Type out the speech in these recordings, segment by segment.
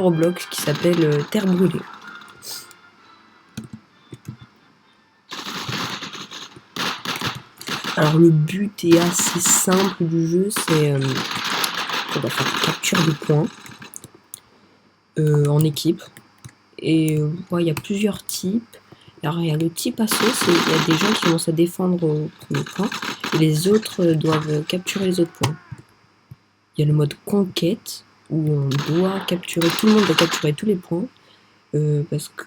Roblox qui s'appelle Terre Brûlée. Alors le but est assez simple du jeu, c'est on va faire capture de points en équipe. Et il y a plusieurs types. Alors il y a le type assaut, il y a des gens qui commencent à défendre au premier point, et les autres doivent capturer les autres points. Il y a le mode conquête, où on doit capturer, tout le monde doit capturer tous les points, parce que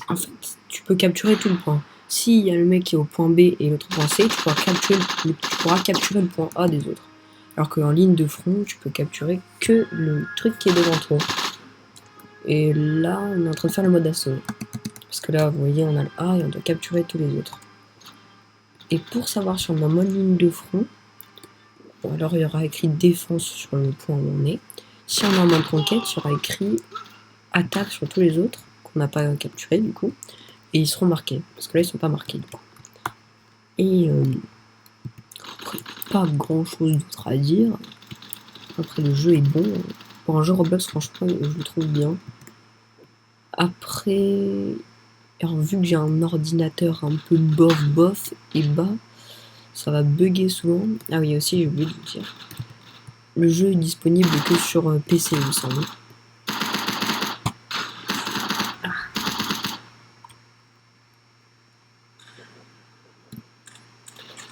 en fait tu peux capturer tout le point. S'il y a le mec qui est au point B et l'autre point C, tu pourras capturer le point A des autres. Alors qu'en ligne de front, tu peux capturer que le truc qui est devant toi. Et là, on est en train de faire le mode assaut. Parce que là, vous voyez, on a le A et on doit capturer tous les autres. Et pour savoir si on est en mode ligne de front, bon, alors il y aura écrit défense sur le point où on est. Si on est en mode conquête, il y aura écrit attaque sur tous les autres, qu'on n'a pas capturé du coup. Et ils seront marqués, parce que là ils sont pas marqués du coup. Et pas grand chose d'autre à dire. Après le jeu est bon. Pour un jeu Roblox, franchement, je le trouve bien. Après, alors vu que j'ai un ordinateur un peu bof et bas, ça va bugger souvent. Ah oui, aussi j'ai oublié de vous dire. Le jeu est disponible que sur PC, il me semble.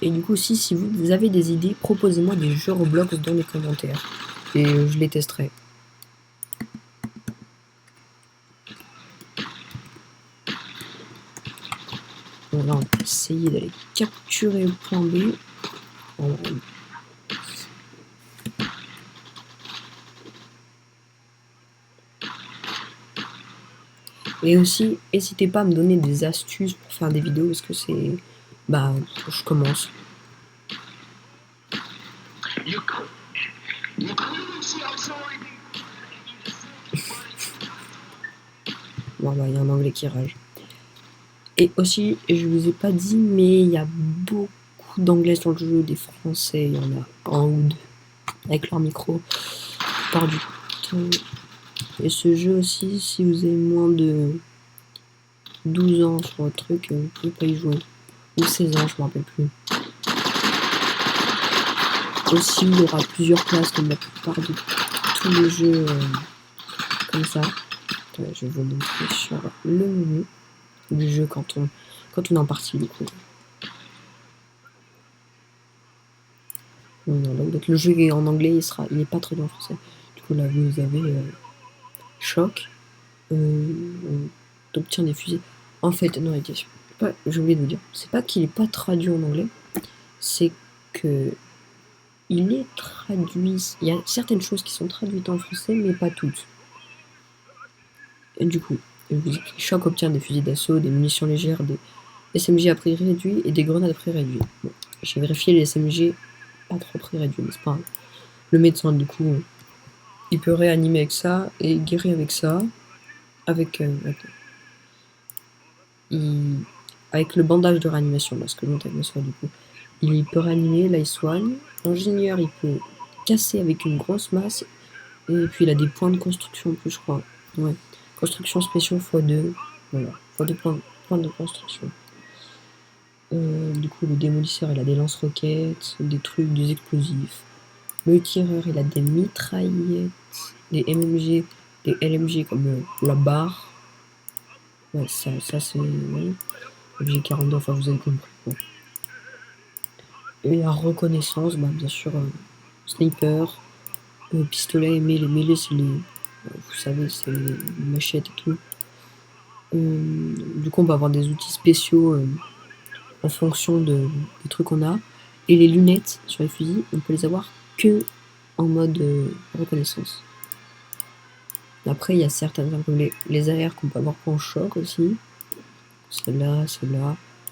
Et du coup aussi, si vous avez des idées, proposez-moi des jeux Roblox dans les commentaires. Et je les testerai. Donc là, on va essayer d'aller capturer le point B. Et aussi, n'hésitez pas à me donner des astuces pour faire des vidéos, parce que c'est... Bah, je commence. Bon, bah, il y a un anglais qui rage. Et aussi, je vous ai pas dit, mais il y a beaucoup d'anglais sur le jeu, des français, il y en a un ou deux, avec leur micro, par du temps. Et ce jeu aussi, si vous avez moins de 12 ans sur votre truc, vous pouvez pas y jouer. Ou 16 ans, je me rappelle plus. Aussi, il y aura plusieurs classes comme la plupart de tous les jeux comme ça. Je vais vous montrer sur le menu du jeu quand on est en partie du coup. Donc le jeu est en anglais, il n'est pas traduit en français. Du coup là vous avez choc, on obtient des fusées. En fait, non, j'ai oublié de vous dire, c'est pas qu'il est pas traduit en anglais, c'est que il est traduit. Il y a certaines choses qui sont traduites en français, mais pas toutes. Et du coup, choc obtient des fusils d'assaut, des munitions légères, des SMG à prix réduit et des grenades à prix réduit. Bon, j'ai vérifié les SMG pas trop prix réduit, mais c'est pas grave. Le médecin, du coup, il peut réanimer avec ça et guérir avec ça. Avec le bandage de réanimation, parce que monte avec le soin, du coup. Il peut réanimer, là il soigne. L'ingénieur, il peut casser avec une grosse masse. Et puis il a des points de construction en plus, je crois. Ouais. Construction spéciaux x2. Voilà. x2 points de construction. Du coup, le démolisseur, il a des lance-roquettes, des trucs, des explosifs. Le tireur, il a des mitraillettes, des MMG, des LMG comme la barre. Ouais, ça c'est... Ouais. MG42, enfin vous avez compris. Ouais. Et la reconnaissance, bah, bien sûr, sniper, pistolet, mêlée, c'est les... vous savez, c'est les machettes et tout. Du coup, on va avoir des outils spéciaux en fonction des trucs qu'on a. Et les lunettes sur les fusils, on peut les avoir que en mode reconnaissance. Après, il y a certaines, comme les AR qu'on peut avoir en choc aussi. Celle-là,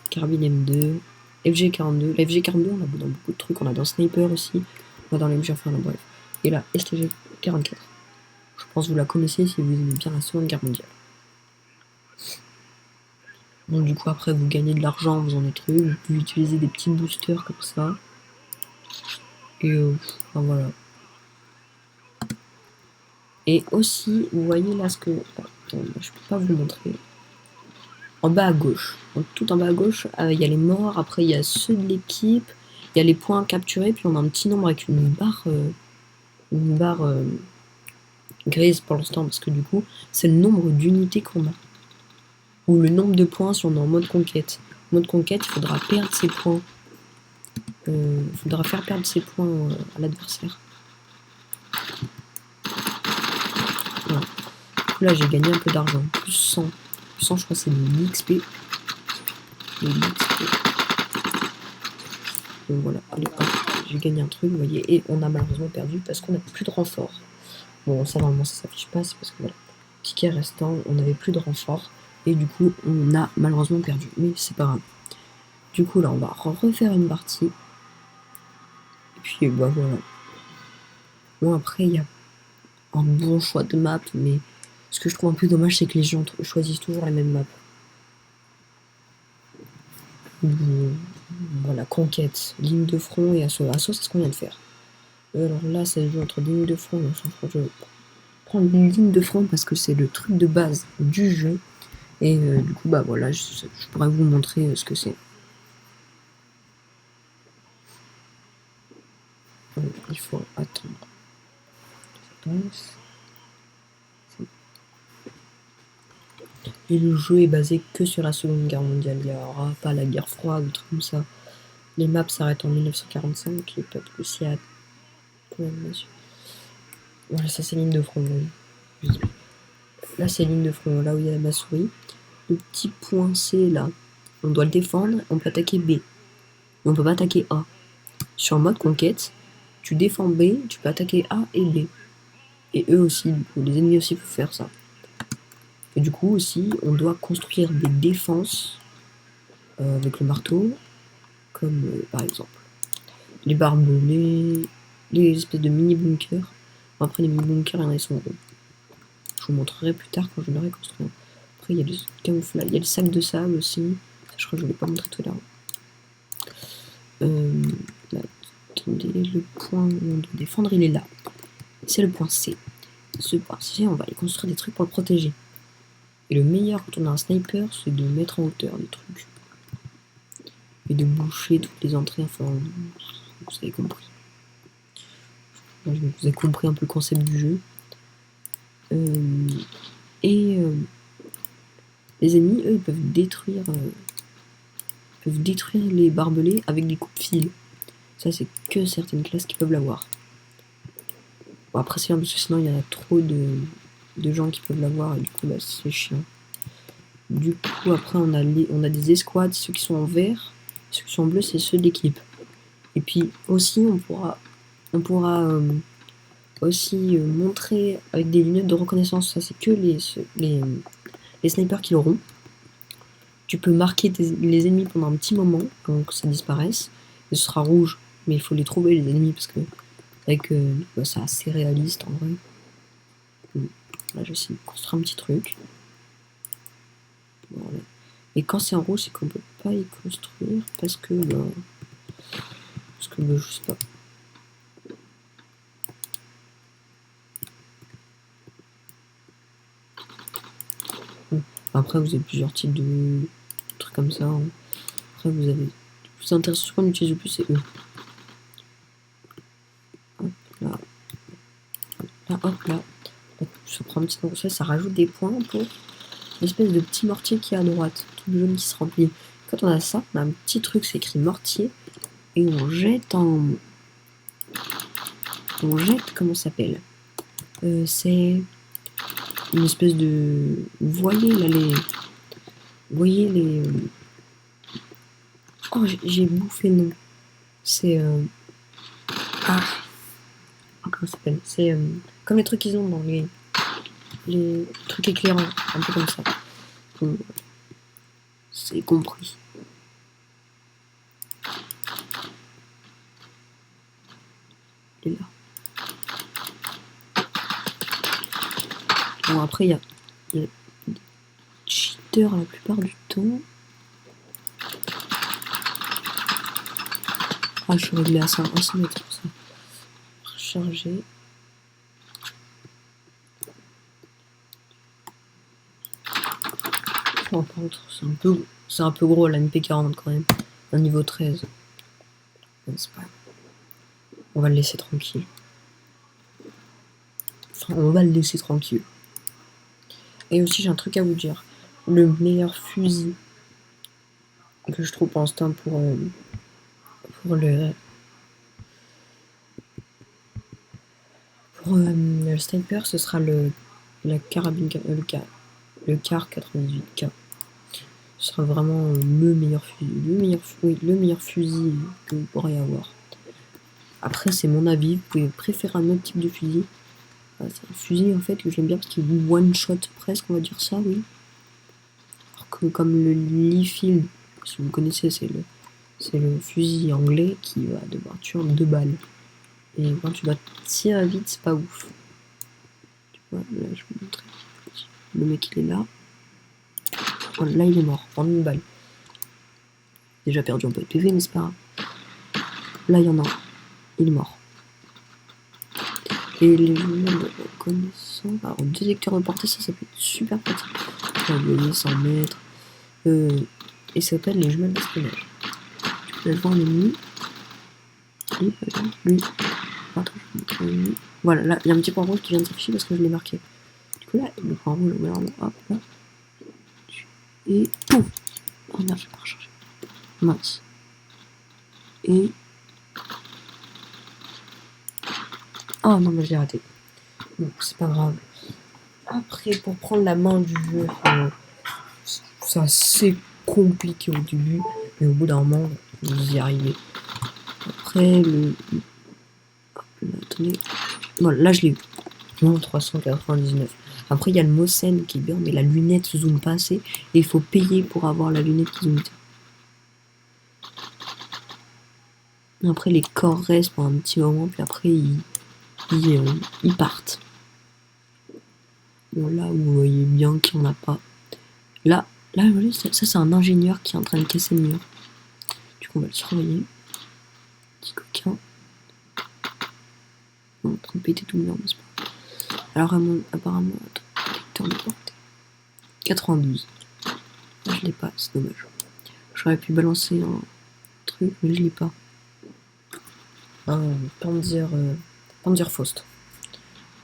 Carbine M2, FG42. La FG42, on l'a dans beaucoup de trucs. On l'a dans Sniper aussi. On l'a dans l'MG, enfin, bref. Et la STG44. Je pense que vous la connaissez si vous aimez bien la Seconde Guerre mondiale. Donc du coup après vous gagnez de l'argent en faisant des trucs, vous pouvez utiliser des petits boosters comme ça. Et enfin, voilà. Et aussi, vous voyez là ce que... Attends, je peux pas vous montrer. En bas à gauche, donc tout en bas à gauche, il y a les morts, après il y a ceux de l'équipe, il y a les points capturés, puis on a un petit nombre avec une barre grise pour l'instant, parce que du coup, c'est le nombre d'unités qu'on a. Ou le nombre de points si on est en mode conquête. En mode conquête, il faudra perdre ses points. Il faudra faire perdre ses points à l'adversaire. Voilà. Là, j'ai gagné un peu d'argent. Plus 100. Plus 100, je crois que c'est de l'XP. Donc voilà, allez, j'ai gagné un truc, vous voyez. Et on a malheureusement perdu parce qu'on n'a plus de renfort. Bon, ça, normalement, ça s'affiche pas. C'est parce que voilà, ticket restant, on n'avait plus de renfort. Et du coup, on a malheureusement perdu. Mais c'est pas grave. Du coup, là, on va refaire une partie. Et puis, bah voilà. Bon, après, il y a un bon choix de map, mais ce que je trouve un peu dommage, c'est que les gens choisissent toujours les mêmes maps. Voilà, conquête, ligne de front et assaut. Assaut, c'est ce qu'on vient de faire. Alors là, ça joue entre ligne de front. Je vais prendre une ligne de front parce que c'est le truc de base du jeu. Et du coup, bah voilà, je pourrais vous montrer ce que c'est. Il faut attendre. Et le jeu est basé que sur la Seconde Guerre mondiale. Il n'y aura pas la guerre froide ou trucs comme ça. Les maps s'arrêtent en 1945. Les peuples aussi à... Voilà, ça c'est ligne de front. Là c'est ligne de front, là où il y a ma souris. Le petit point C là, on doit le défendre. On peut attaquer B. Mais on peut pas attaquer A. Sur mode conquête, tu défends B, tu peux attaquer A et B. Et eux aussi, les ennemis aussi peuvent faire ça. Et du coup aussi, on doit construire des défenses avec le marteau, comme par exemple les barbelés, les espèces de mini-bunkers. Bon, après les mini-bunkers, il y en a, ils sont ronds. Je vous montrerai plus tard quand je l'aurai construit. Après il y a le camouflage, il y a le sac de sable aussi. Ça, je crois que je ne l'ai pas montré tout à l'heure. Attendez, le point où on doit défendre, il est là. C'est le point C. Ce point C, on va y construire des trucs pour le protéger. Et le meilleur quand on a un sniper, c'est de mettre en hauteur les trucs. Et de boucher toutes les entrées, enfin, vous avez compris. Vous avez compris un peu le concept du jeu. Les ennemis, eux, peuvent détruire les barbelés avec des coups-de-fil. Ça, c'est que certaines classes qui peuvent l'avoir. Bon, après, c'est bien parce que sinon, il y en a trop de gens qui peuvent l'avoir et du coup, bah, c'est chiant. Du coup, après, on a des escouades, ceux qui sont en vert, ceux qui sont en bleu, c'est ceux d'équipe. Et puis aussi, on pourra aussi montrer avec des lunettes de reconnaissance. Ça, c'est que les snipers qui l'auront. Tu peux marquer les ennemis pendant un petit moment, donc ça disparaisse. Et ce sera rouge, mais il faut les trouver, les ennemis, parce que avec c'est assez réaliste en vrai. Là, je vais essayer de construire un petit truc. Voilà. Et quand c'est en rouge, c'est qu'on peut pas y construire parce que je sais pas. Après, vous avez plusieurs types de trucs comme ça. Hein. Après, vous avez le plus intéressant, ce qu'on utilise le plus, c'est eux. Hop là. Là, hop là. Je prends un petit conseil, ça rajoute des points pour l'espèce de petit mortier qui est à droite. Tout le jaune qui se remplit. Quand on a ça, on a un petit truc, c'est écrit mortier. Et on jette comment ça s'appelle c'est une espèce de... Vous voyez là les... Vous voyez les... Oh, j'ai bouffé le nom. C'est... Ah, comment ça s'appelle? C'est comme les trucs qu'ils ont dans les trucs éclairants, un peu comme ça. Donc, c'est compris. Il est là. Bon, après, il y a des cheaters la plupart du temps. Ah, je suis réglé à 100 mètres pour ça. Recharger. Oh, par contre, c'est un peu gros la MP40 quand même. Un niveau 13. C'est pas... On va le laisser tranquille. Enfin, on va le laisser tranquille. Et aussi, j'ai un truc à vous dire. Le meilleur fusil que je trouve pour l'instant pour le sniper, ce sera la carabine, le car 98K. Ce sera vraiment le meilleur fusil, le meilleur fusil que vous pourrez avoir. Après, c'est mon avis. Vous pouvez préférer un autre type de fusil. C'est un fusil en fait que j'aime bien parce qu'il one shot presque, on va dire ça, oui. Alors que comme le Lee-Field, si vous connaissez, c'est le fusil anglais qui va devoir tuer en 2 balles. Et quand tu dois tirer vite, c'est pas ouf. Tu vois, là je vous montrer. Le mec il est là. Voilà, là il est mort en 1 balle. Déjà perdu un peu de PV, mais c'est pas grave. Là il y en a un. Il est mort. Et les jumelles de reconnaissance. Alors, détecteur de portée, ça peut être super pratique. Vous voyez, 100 mètres. Et ça s'appelle les jumelles d'espionnage. Tu peux voir l'ennemi. Lui. Attends, je vais montrer lui. Voilà, là, il y a un petit point rouge qui vient de s'afficher parce que je l'ai marqué. Du coup, là, le point rouge, voilà, hop, là. Et pouf! Oh merde, j'ai pas rechargé. Mince. Et. Oh non, mais je l'ai raté. Bon, c'est pas grave. Après, pour prendre la main du jeu, c'est assez compliqué au début, mais au bout d'un moment, vous y arrivez. Après, attendez. Voilà, là je l'ai eu. Non, 399. Après, il y a le Mosen qui est bien, mais la lunette zoom pas assez. Et il faut payer pour avoir la lunette qui zoom. Après, les corps restent pour un petit moment, puis après, ils partent. Bon, là, vous voyez bien qu'il n'y en a pas. Là, ça c'est un ingénieur qui est en train de casser le mur. Du coup, on va le surveiller. Petit coquin. On est en train de péter tout le mur, n'est-ce pas? Alors, apparemment, attends, de portée. 92. Là, je l'ai pas, c'est dommage. J'aurais pu balancer un truc, mais je l'ai pas. Un Panzerfaust.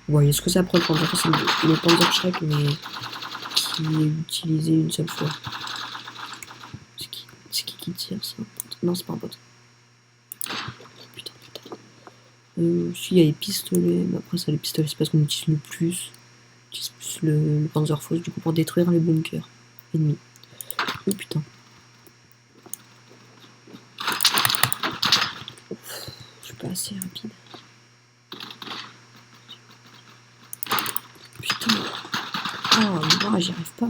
Vous voyez ce que c'est après le Panzerfaust? C'est le Panzerschreck, mais qui est utilisé une seule fois. C'est qui tire ça? Non, c'est pas un pote. Putain. Si, il y a les pistolets, mais après ça, les pistolets, c'est parce qu'on utilise le plus. On utilise plus le Panzerfaust, du coup, pour détruire les bunkers ennemis. Oh putain. Je suis pas assez rapide. Putain. Oh, non, j'y arrive pas.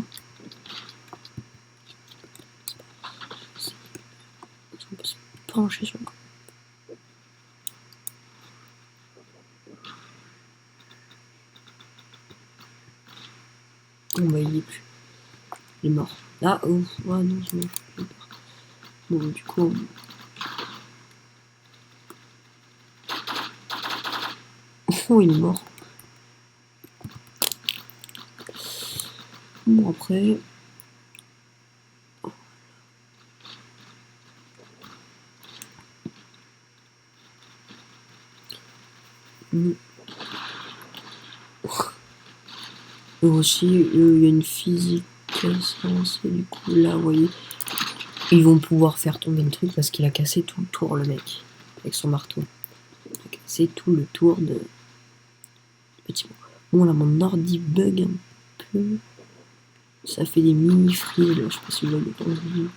On peut se pencher sur le coup. Bon, bah, il est plus. Il est mort. Ah, ouf. Ah, non, c'est mort. Bon, du coup. Oh, il est mort. Bon, après. Et aussi, il y a une physique et du coup, là, vous voyez, ils vont pouvoir faire tomber le truc parce qu'il a cassé tout le tour, le mec, avec son marteau. Il a cassé tout le tour de petit. Bon, là, mon ordi bug un peu. Ça fait des mini frises, je sais pas si vous voyez quand je dis.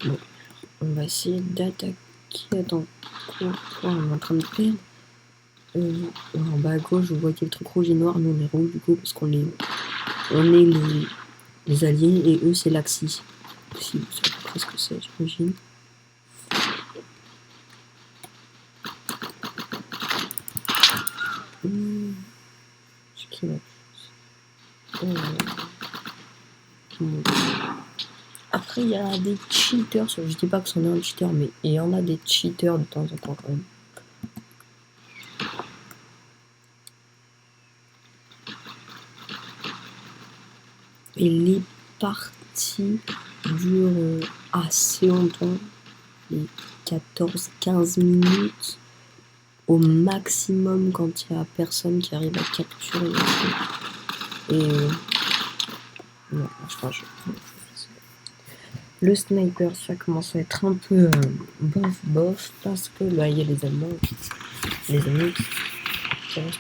Bon, on va essayer d'attaquer. Attends, quoi, on est en train de perdre. En bas à gauche, vous voyez le truc rouge et noir. Nous, on est rouge du coup parce qu'on est les alliés et eux, c'est l'Axis. Si vous savez pas ce que c'est, j'imagine. C'est qui là? Après, il y a des cheaters. Je dis pas que c'en est un cheater, mais il y en a des cheaters de temps en temps quand même. Et les parties durent assez longtemps, les 14-15 minutes au maximum quand il n'y a personne qui arrive à capturer le truc. Et non, je pense que le sniper, ça commence à être un peu bof parce que là il y a les Allemands qui restent.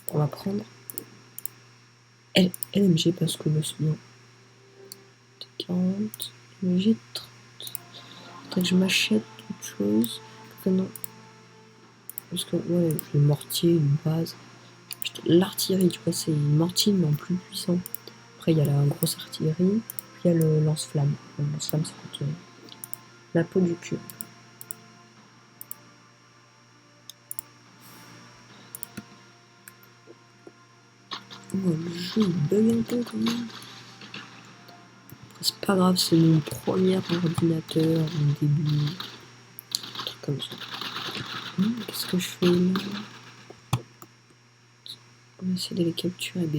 On va prendre LMG parce que c'est bien. 40, LMG 30. Faudrait que je m'achète autre chose. Non. Parce que ouais, le mortier, une base. L'artillerie, tu vois, c'est une mortier mais en plus puissant. Après il y a la grosse artillerie, puis il y a le lance-flamme. Le lance-flamme, ça coûte la peau du cul. Oh, le jeu il bug un peu quand même. C'est pas grave, c'est mon premier ordinateur, mon début. Un truc comme ça. Qu'est-ce que je fais là? On va essayer de les capturer B.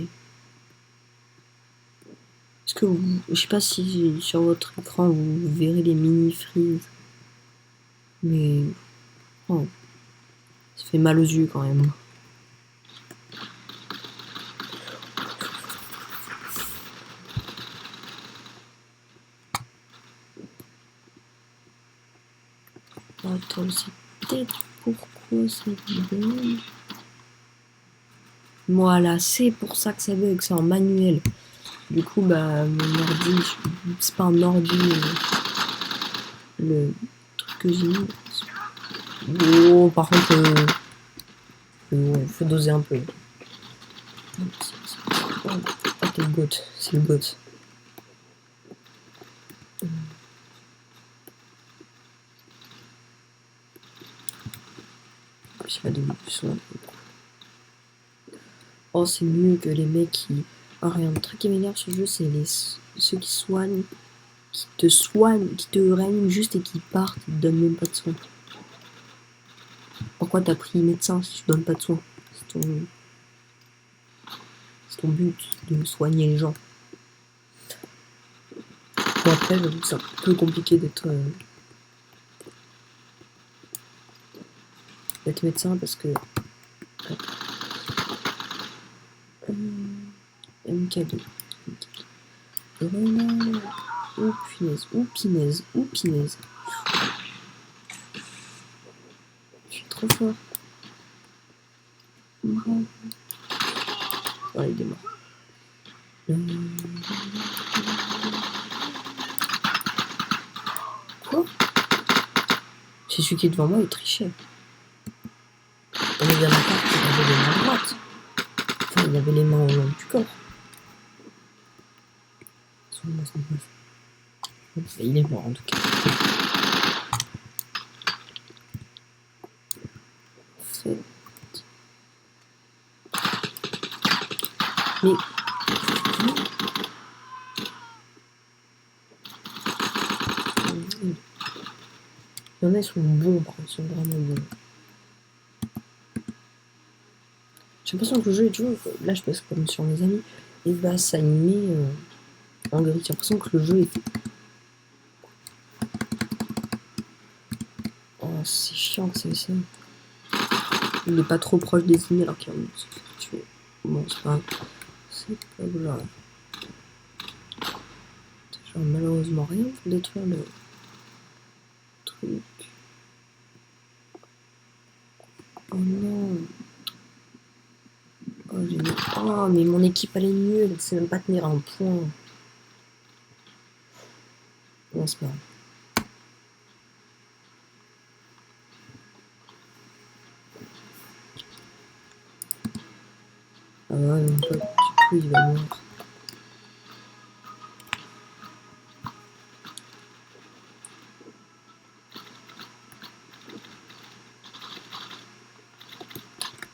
Est-ce que vous. Je sais pas si sur votre écran vous verrez les mini-freeze. Mais. Oh, ça fait mal aux yeux quand même. Attends, c'est peut-être pourquoi ça bug. Voilà, c'est pour ça que ça bug, c'est en manuel. Du coup, bah, mon ordi, c'est pas un ordi, le truc que j'ai mis. Oh, par contre, faut doser un peu. Oh, c'est le GOAT, c'est le GOAT. Je sais pas d'où ils sont. Oh, c'est mieux que les mecs qui. Ah, rien, le truc qui m'énerve sur le jeu, c'est ceux qui soignent, qui te réaniment juste et qui partent, ils te donnent même pas de soins. Pourquoi t'as pris médecin si tu donnes pas de soins? C'est ton but de soigner les gens. Bon, après, j'avoue que c'est un peu compliqué d'être médecin parce que. MK2. Grenade. Oh punaise, oh punaise, oh punaise. Je suis trop fort. Bravo. Voilà, il est mort. Quoi? C'est celui qui est devant moi, il trichait. On est bien d'accord qu'il avait les mains droites. Enfin, il avait les mains au long du corps. Il est mort en tout cas. Mais. Il y en a, ils sont bons, par contre, ils sont vraiment bons. J'ai l'impression que le jeu est toujours. Là, je passe comme sur mes amis. Et bah, ça y met en gris. J'ai l'impression que le jeu est. Oh, c'est chiant que c'est ça. Il est pas trop proche des ennemis alors qu'il y a un tué. Bon, c'est pas grave. C'est pas grave. Genre, malheureusement, rien pour détruire le truc. Oh non. Oh, oh, mais mon équipe elle est nulle, elle sait même pas tenir un point. Non, c'est pas grave. Ah ouais, mon pote, du coup il va mourir.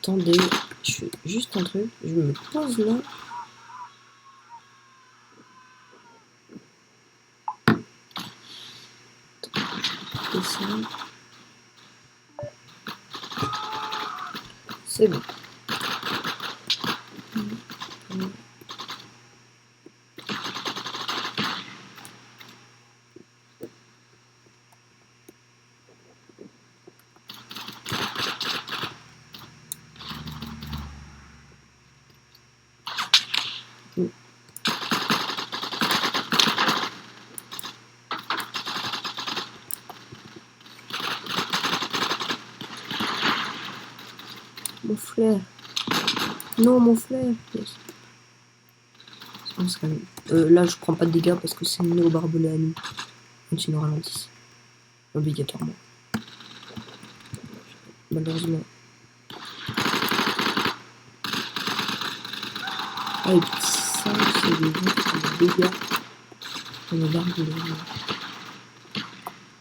Attendez, je fais juste un truc, je me pose là. Et ça. C'est bon. Mon flair. Non, mon flair. Yes. On se calme. Là, je prends pas de dégâts parce que c'est nos barbelés à nous. Donc, ils nous ralentissent. Obligatoirement. Malheureusement. Ah, les petits singes, c'est des gens qui font des dégâts. On a barbelés.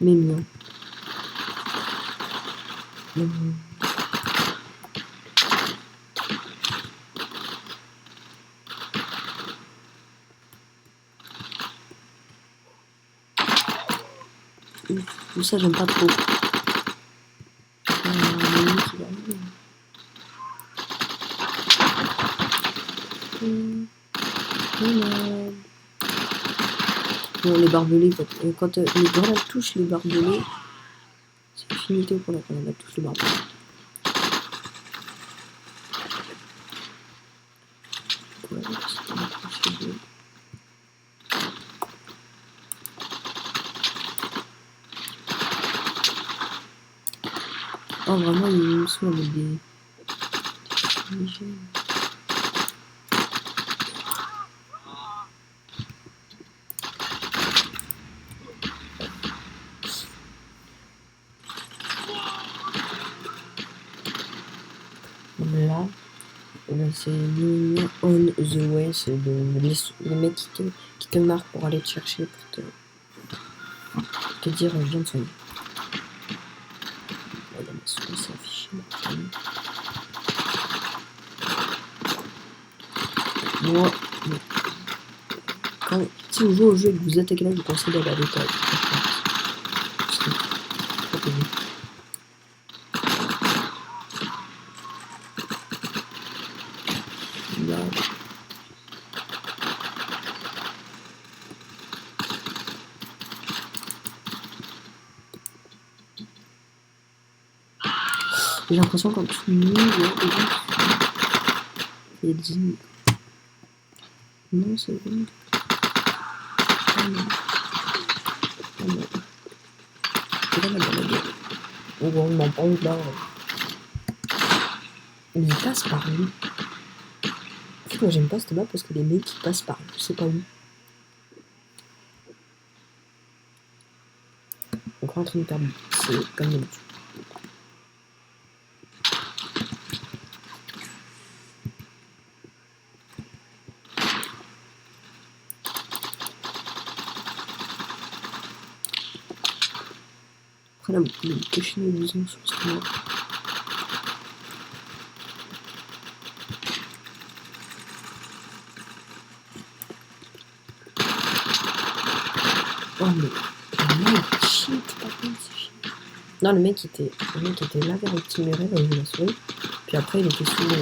Mais miens. Tout ça, j'aime pas trop. Bon, les barbelés, quand les grenades touchent les barbelés, c'est finité pour la grenade touche les barbelés. Oh, vraiment, ils sont avec des... Là, c'est on the way, c'est les mecs qui te marquent pour aller te chercher, pour te dire je viens de soigner. Voilà, ma souris s'est affichée. Moi, si vous jouez au jeu et que vous attaquez là, je vous conseille d'aller à l'école. Là. J'ai l'impression qu'en dessous de nous, il y a des ennemis. Non, c'est bon. Ah non. Ah non. C'est là la gueule. Oh, on m'en parle là. Il passe par lui. En fait, moi j'aime pas cette map parce que les mecs qui passent par je sais pas où. Donc on est en train de perdre. C'est comme d'habitude. Après là, vous pouvez me cacher les bisons sur ce map. Oh mais le mec cheat par contre, c'est chiant. Non, le mec était là vers le petit muret, là où je la souris. Puis après il était sous le...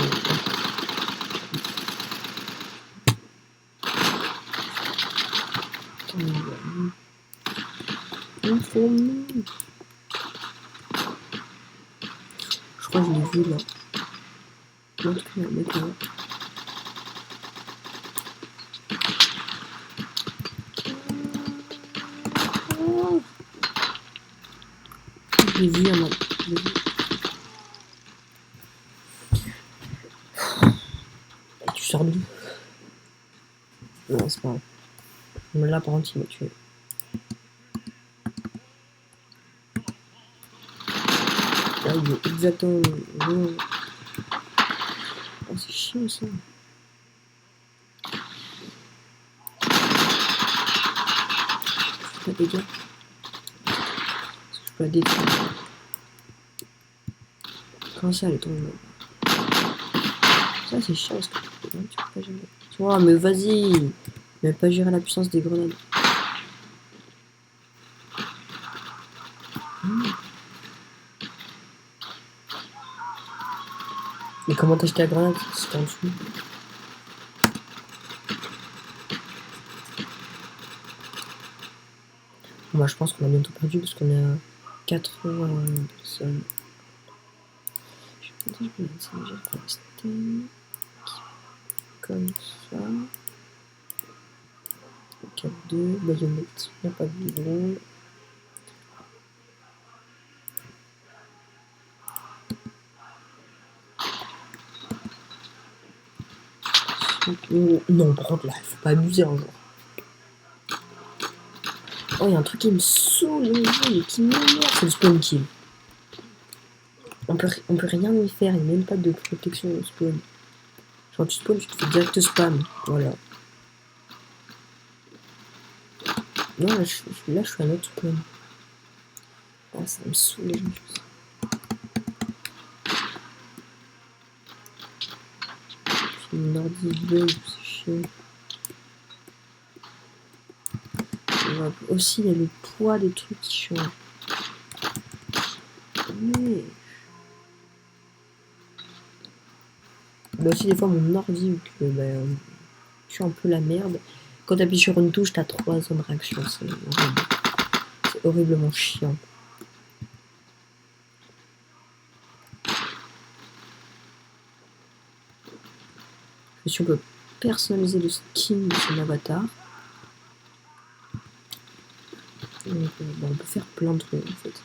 Je crois que je l'ai vu là. L'autre qui m'a mec là. Je l'ai vu à ma... Tu sors d'où? Non, c'est pas grave. Mais là par contre il m'a tué. Là il est exactement... Oh c'est chiant ça. Je peux pas dégâts. Je peux la détruire. Comment ça elle est tombée? Ça c'est chiant parce que tu peux pas gérer. Oh mais vas-y. Mais pas gérer la puissance des grenades. Mais comment t'as jeté la grenade si c'était en dessous? Bon, bah, je pense qu'on a bientôt perdu parce qu'on est à 80 personnes. Je vais mettre ça déjà pour rester comme ça. 4-2, baïonnette, il n'y a pas de bidon. Non, par contre là, il faut pas abuser un jour. Oh, il y a un truc qui me saoule, et qui m'énerve, c'est le spawn kill. On peut rien y faire, il n'y a même pas de protection au spawn. Genre tu spawn, tu te fais direct spam. Voilà. Non, là je suis à l'autre spawn. Ah, ça me saoule les gens. Mon ordi bug, c'est chiant. Aussi, il y a le poids des trucs qui changent. Mais... Bah aussi, des fois, mon ordi, vu que je suis un peu la merde. Quand tu appuies sur une touche, t'as 3 zones de réaction. C'est horrible. C'est horriblement chiant. Si on peut personnaliser le skin de son avatar. Donc, on peut faire plein de trucs en fait.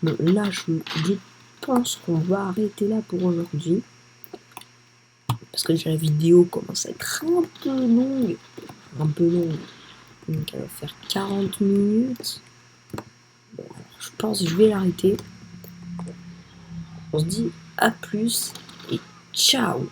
Bon, là, je pense qu'on va arrêter là pour aujourd'hui. Parce que la vidéo commence à être un peu longue. Donc, elle va faire 40 minutes. Bon, alors, je pense que je vais l'arrêter. On se dit à plus et ciao!